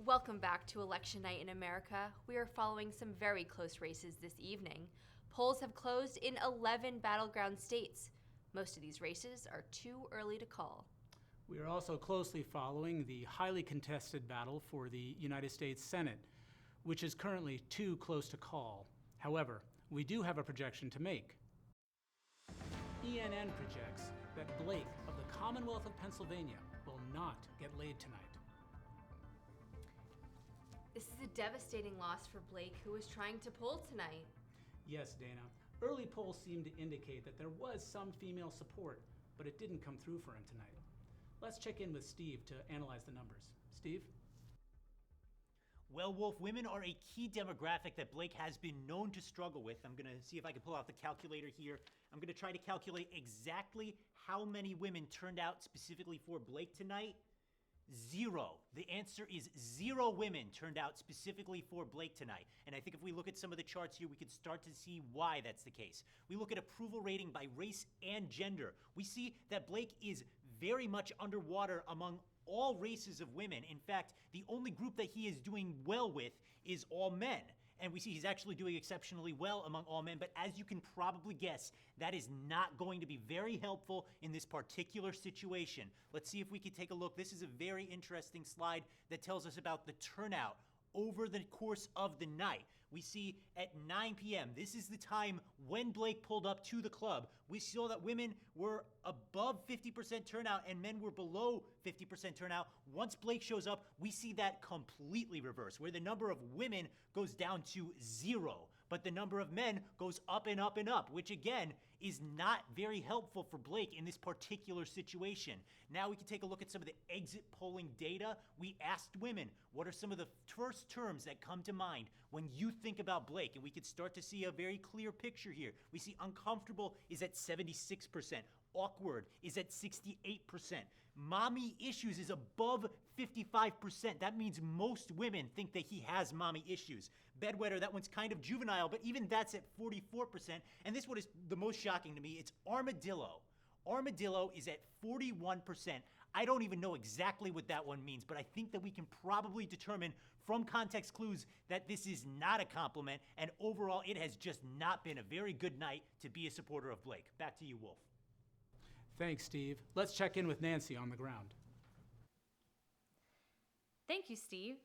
Welcome back to Election Night in America. We are following some very close races this evening. Polls have closed in 11 battleground states. Most of these races are too early to call. We are also closely following the highly contested battle for the United States Senate, which is currently too close to call. However, we do have a projection to make. ENN projects that Blake of the Commonwealth of Pennsylvania will not get laid tonight. This is a devastating loss for Blake, who was trying to poll tonight. Yes, Dana. Early polls seemed to indicate that there was some female support, but it didn't come through for him tonight. Let's check in with Steve to analyze the numbers. Steve? Well, Wolf, women are a key demographic that Blake has been known to struggle with. I'm going to see if I can pull out the calculator here. I'm going to try to calculate exactly how many women turned out specifically for Blake tonight. 0. The answer is 0 women turned out specifically for Blake tonight. And I think if we look at some of the charts here, we can start to see why that's the case. We look at approval rating by race and gender. We see that Blake is very much underwater among all races of women. In fact, the only group that he is doing well with is all men. And we see he's actually doing exceptionally well among all men, but as you can probably guess, that is not going to be very helpful in this particular situation. Let's see if we can take a look. This is a very interesting slide that tells us about the turnout over the course of the night. We see at 9 p.m., this is the time when Blake pulled up to the club. We saw that women were above 50% turnout and men were below 50% turnout. Once Blake shows up, we see that completely reverse, where the number of women goes down to 0, but the number of men goes up and up and up, which again is not very helpful for Blake in this particular situation. Now we can take a look at some of the exit polling data. We asked women, what are some of the first terms that come to mind when you think about Blake? And we could start to see a very clear picture here. We see uncomfortable is at 76%. Awkward is at 68%. Mommy issues is above 55%. That means most women think that he has mommy issues. Bedwetter, that one's kind of juvenile, but even that's at 44%. And this one is the most shocking to me. It's armadillo. Armadillo is at 41%. I don't even know exactly what that one means, but I think that we can probably determine from context clues that this is not a compliment, and overall it has just not been a very good night to be a supporter of Blake. Back to you, Wolf. Thanks, Steve. Let's check in with Nancy on the ground. Thank you, Steve.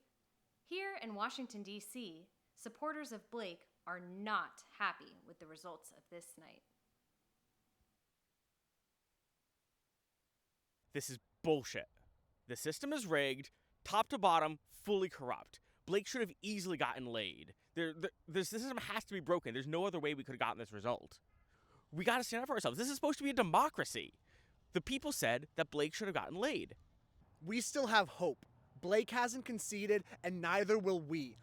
Here in Washington, D.C., supporters of Blake are not happy with the results of this night. This is bullshit. The system is rigged, top to bottom, fully corrupt. Blake should have easily gotten laid. The system has to be broken. There's no other way we could have gotten this result. We got to stand up for ourselves. This is supposed to be a democracy. The people said that Blake should have gotten laid. We still have hope. Blake hasn't conceded, and neither will we.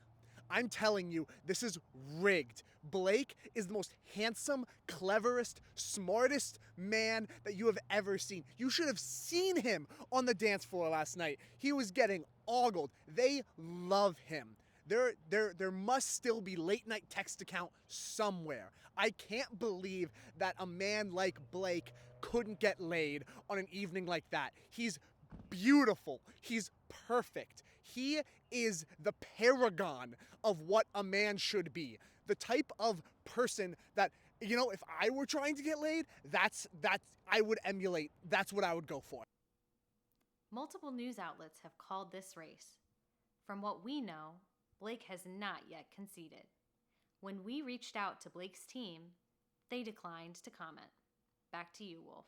I'm telling you, this is rigged. Blake is the most handsome, cleverest, smartest man that you have ever seen. You should have seen him on the dance floor last night. He was getting ogled. They love him. There must still be late night text account somewhere. I can't believe that a man like Blake couldn't get laid on an evening like that. He's beautiful. He's perfect. He is the paragon of what a man should be. The type of person that, if I were trying to get laid, that's I would emulate. That's what I would go for. Multiple news outlets have called this race. From what we know, Blake has not yet conceded. When we reached out to Blake's team, they declined to comment. Back to you, Wolf.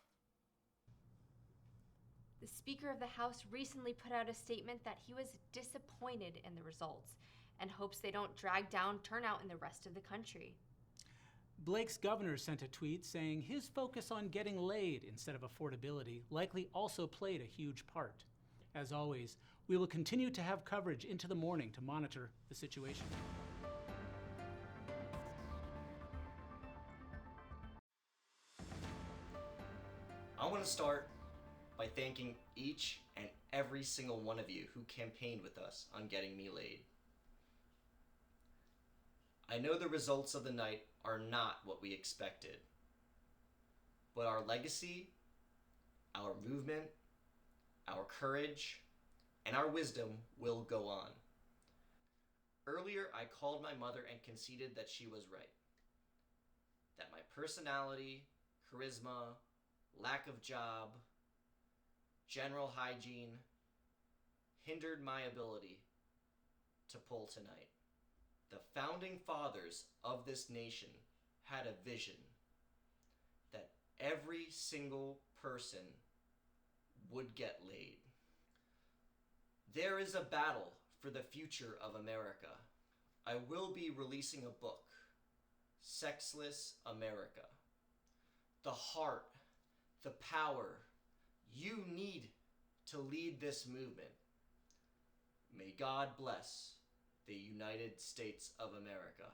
The Speaker of the House recently put out a statement that he was disappointed in the results and hopes they don't drag down turnout in the rest of the country. Blake's governor sent a tweet saying his focus on getting laid instead of affordability likely also played a huge part. As always, we will continue to have coverage into the morning to monitor the situation. I want to start by thanking each and every single one of you who campaigned with us on getting me laid. I know the results of the night are not what we expected, but our legacy, our movement, our courage, and our wisdom will go on. Earlier, I called my mother and conceded that she was right. That my personality, charisma, lack of job, general hygiene hindered my ability to pull tonight. The founding fathers of this nation had a vision that every single person would get laid. There is a battle for the future of America. I will be releasing a book, Sexless America. The heart, the power you need to lead this movement. May God bless the United States of America.